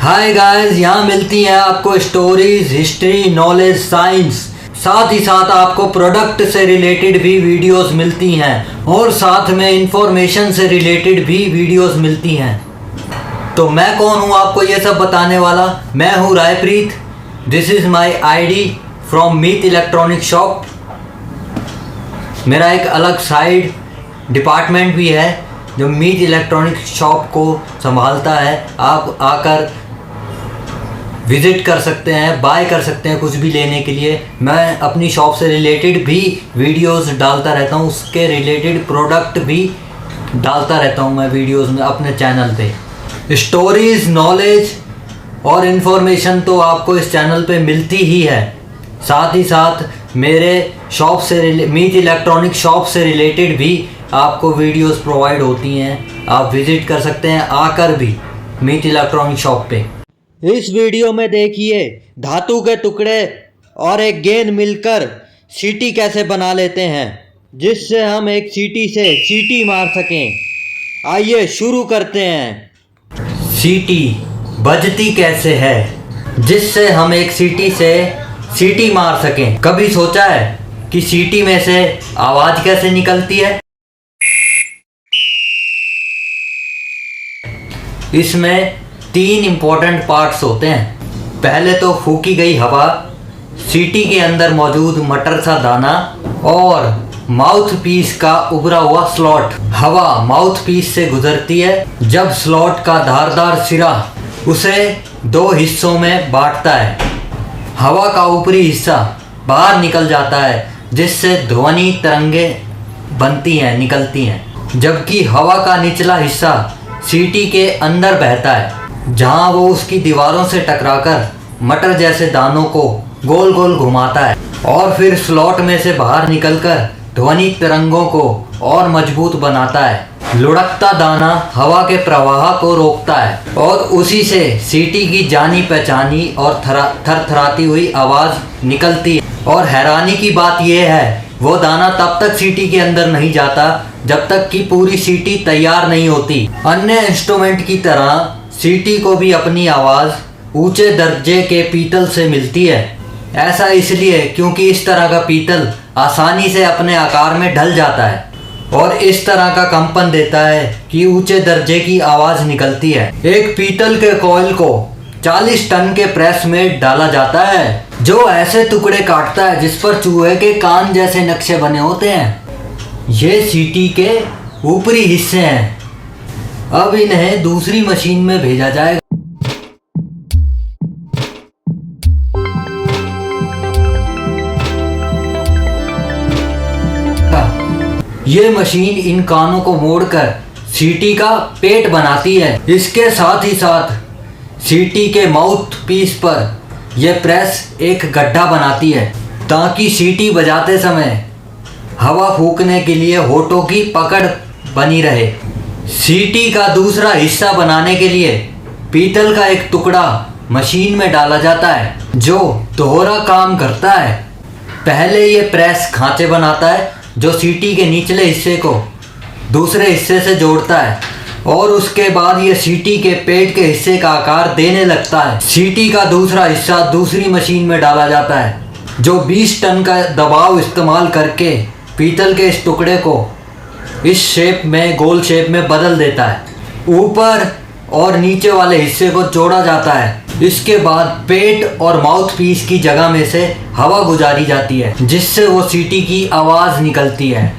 Hi guys, यहाँ मिलती हैं आपको स्टोरीज, हिस्ट्री, नॉलेज, साइंस, साथ ही साथ आपको प्रोडक्ट से रिलेटेड भी वीडियोस मिलती हैं और साथ में इंफॉर्मेशन से रिलेटेड भी वीडियोस मिलती हैं। तो मैं कौन हूँ आपको ये सब बताने वाला? मैं हूँ Raipreet. This is my ID from Meet electronic shop. मेरा एक अलग साइड डिपार्टमेंट भी है जो मीत इलेक्ट्रॉनिक शॉप को संभालता है। आप आकर विज़िट कर सकते हैं, बाय कर सकते हैं कुछ भी लेने के लिए। मैं अपनी शॉप से रिलेटेड भी वीडियोस डालता रहता हूँ, उसके रिलेटेड प्रोडक्ट भी डालता रहता हूँ मैं वीडियोस में अपने चैनल पे। स्टोरीज़, नॉलेज और इन्फॉर्मेशन तो आपको इस चैनल पे मिलती ही है। साथ ही साथ मेरे शॉप से मीत इलेक्ट्रॉनिक शॉप से रिलेटेड भी आपको वीडियोस प्रोवाइड होती हैं। आप विज़िट कर सकते हैं आकर भी मीत इलेक्ट्रॉनिक शॉप पे। इस वीडियो में देखिए धातु के टुकड़े और एक गेंद मिलकर सीटी कैसे बना लेते हैं, जिससे हम एक सीटी से सीटी मार सकें। आइए शुरू करते हैं। सीटी बजती कैसे है, जिससे हम एक सीटी से सीटी मार सकें। कभी सोचा है कि सीटी में से आवाज़ कैसे निकलती है? इसमें 3 इम्पोर्टेंट पार्ट्स होते हैं। पहले तो फूकी गई हवा, सीटी के अंदर मौजूद मटर सा दाना और माउथ पीस का उभरा हुआ स्लॉट। हवा माउथ पीस से गुजरती है जब स्लॉट का धारदार सिरा उसे 2 हिस्सों में बांटता है। हवा का ऊपरी हिस्सा बाहर निकल जाता है, जिससे ध्वनि तरंगें बनती हैं, निकलती हैं। जबकि हवा का निचला हिस्सा सीटी के अंदर बहता है, जहां वो उसकी दीवारों से टकराकर मटर जैसे दानों को गोल गोल घुमाता है और फिर स्लॉट में से बाहर निकलकर ध्वनि तरंगों को और मजबूत बनाता है। लुढ़कता दाना हवा के प्रवाह को रोकता है और उसी से सीटी की जानी पहचानी और थरथराती हुई आवाज़ निकलती है। और हैरानी की बात यह है, वो दाना तब तक सीटी के अंदर नहीं जाता जब तक कि पूरी सीटी तैयार नहीं होती। अन्य इंस्ट्रूमेंट की तरह सीटी को भी अपनी आवाज़ ऊंचे दर्जे के पीतल से मिलती है। ऐसा इसलिए क्योंकि इस तरह का पीतल आसानी से अपने आकार में ढल जाता है और इस तरह का कंपन देता है कि ऊंचे दर्जे की आवाज़ निकलती है। एक पीतल के कॉइल को 40 टन के प्रेस में डाला जाता है, जो ऐसे टुकड़े काटता है जिस पर चूहे के कान जैसे नक्शे बने होते हैं। ये सीटी के ऊपरी हिस्से हैं। अब इन्हें दूसरी मशीन में भेजा जाएगा। ये मशीन इन कानों को मोड़कर सीटी का पेट बनाती है। इसके साथ ही साथ सीटी के माउथ पीस पर यह प्रेस एक गड्ढा बनाती है, ताकि सीटी बजाते समय हवा फूकने के लिए होठों की पकड़ बनी रहे। सीटी का दूसरा हिस्सा बनाने के लिए पीतल का एक टुकड़ा मशीन में डाला जाता है, जो दोहरा काम करता है। पहले ये प्रेस खांचे बनाता है, जो सीटी के निचले हिस्से को दूसरे हिस्से से जोड़ता है और उसके बाद ये सीटी के पेट के हिस्से का आकार देने लगता है। सीटी का दूसरा हिस्सा दूसरी मशीन में डाला जाता है, जो 20 टन का दबाव इस्तेमाल करके पीतल के इस टुकड़े को इस शेप में, गोल शेप में बदल देता है। ऊपर और नीचे वाले हिस्से को जोड़ा जाता है। इसके बाद पेट और माउथ पीस की जगह में से हवा गुजारी जाती है, जिससे वो सीटी की आवाज़ निकलती है।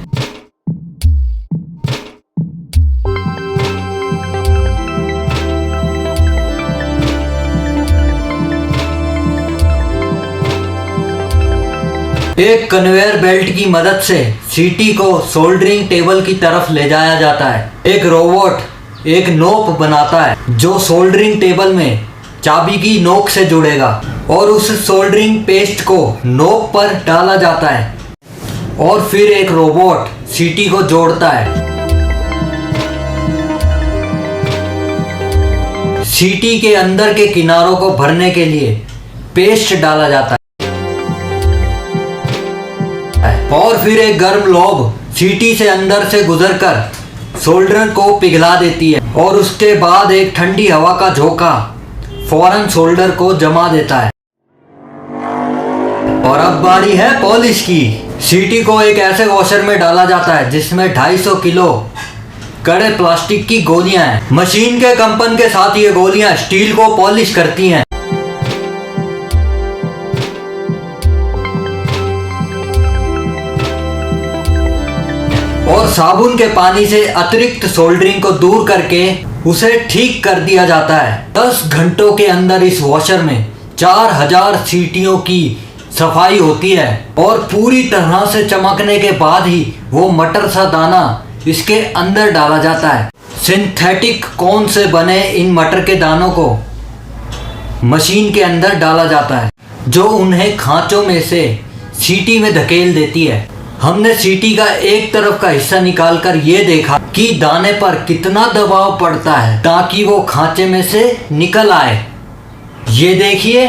एक कन्वेयर बेल्ट की मदद से सीटी को सोल्डरिंग टेबल की तरफ ले जाया जाता है। एक रोबोट एक नोक बनाता है, जो सोल्डरिंग टेबल में चाबी की नोक से जुड़ेगा और उस सोल्डरिंग पेस्ट को नोक पर डाला जाता है और फिर एक रोबोट सीटी को जोड़ता है। सीटी के अंदर के किनारों को भरने के लिए पेस्ट डाला जाता है और फिर एक गर्म लोब सीटी से अंदर से गुजरकर सोल्डर को पिघला देती है और उसके बाद एक ठंडी हवा का झोंका फौरन शोल्डर को जमा देता है। और अब बारी है पॉलिश की। सीटी को एक ऐसे वॉशर में डाला जाता है जिसमें 250 किलो कड़े प्लास्टिक की गोलियां हैं। मशीन के कंपन के साथ ये गोलियां स्टील को पॉलिश करती हैं। और साबुन के पानी से अतिरिक्त सोल्डरिंग को दूर करके उसे ठीक कर दिया जाता है। 10 घंटों के अंदर इस वॉशर में 4000 सीटियों की सफाई होती है और पूरी तरह से चमकने के बाद ही वो मटर सा दाना इसके अंदर डाला जाता है। सिंथेटिक कॉर्न से बने इन मटर के दानों को मशीन के अंदर डाला जाता है, जो उन्हें खांचों में से सीटी में धकेल देती है। हमने सीटी का एक तरफ का हिस्सा निकालकर ये देखा कि दाने पर कितना दबाव पड़ता है ताकि वो खांचे में से निकल आए। ये देखिए,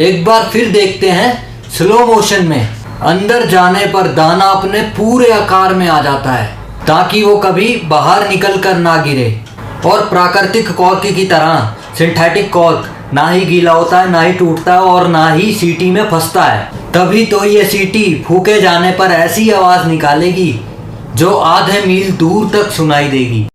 एक बार फिर देखते हैं स्लो मोशन में। अंदर जाने पर दाना अपने पूरे आकार में आ जाता है ताकि वो कभी बाहर निकल कर ना गिरे। और प्राकृतिक कॉर्क की तरह सिंथेटिक कॉर्क ना ही गीला होता है, ना ही टूटता है और ना ही सीटी में फंसता है। तभी तो ये सीटी फूके जाने पर ऐसी आवाज़ निकालेगी जो आधे मील दूर तक सुनाई देगी।